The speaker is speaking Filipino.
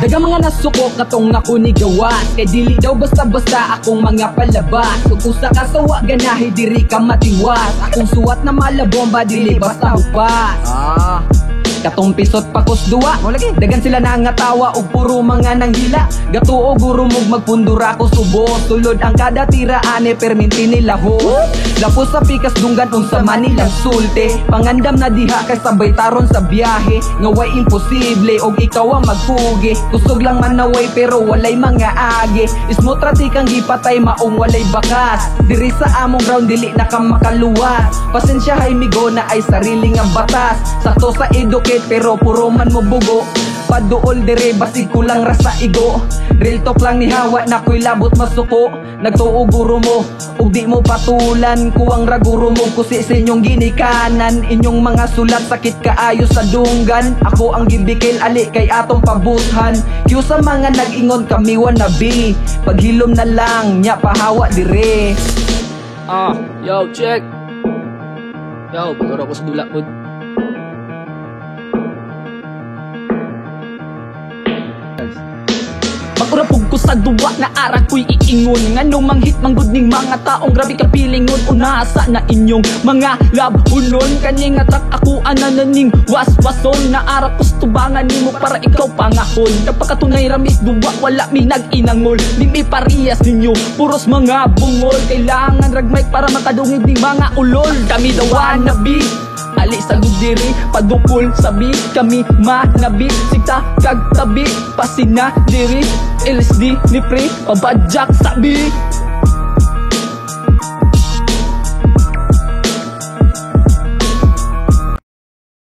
Haga mga nasuko katong ako ni gawas, kay dili daw basta-basta akong mga palabas. Kung kusa ka sawa ganahe diri ka matiwas, akong suwat na malabomba dili basta hupas. Katong pisot pakos duwa, dagan sila nangatawa ug puro mga nanghila. Gatuo guro mog magpundura ko subo, sulod ang kada tira ane perminti nila ho. Lapos sa pikas dunggan unsa man nilang sulte, pangandam na diha kay sabay taron sa biyahe. Ngaway imposible og ikaw ang magpugi, kusog lang manaway pero walay mga age. Ismo trati kang gipatay maong walay bakas, diri sa among ground dili na ka makaluwas. Pasensya hay migo na ay sarili nga batas, sakto sa educate pero puro man mo bugo. Paduol dire basig kulang rasa igo, real talk lang ni hawa na ko'y labot masuko. Nagtuo guro mo ug di mo patulan, kuwang raguro mo kusi sa inyong ginikanan. Inyong mga sulat sakit kaayo sa dunggan, ako ang gibikil ali kay atong pabuthan. Kyo sa mga nag-ingon kami wannabe, paghilom na lang nya pahawa dire. Yo, check. Yo, bagara ko sa dula po. Magurapog ko sa duwa na ara ko'y iingon, ngano manghit manggod ning mga taong grabe ka pilingon. Unasa na inyong mga labhunon, kani nga tak ako anananing waswason. Na ara kustubangan nimo para ikaw pangahon, napakatunay ramis duwa wala mi nag-inangol. Di mi parehas ninyo puros mga bungol, kailangan ragmay para makadungig ning mga ulol. Kami daw wannabe ali sa gudiri, padukol sabi kami manabi. Sigta kag tabi pasina diri, LSD ni pre pabadjak sabi.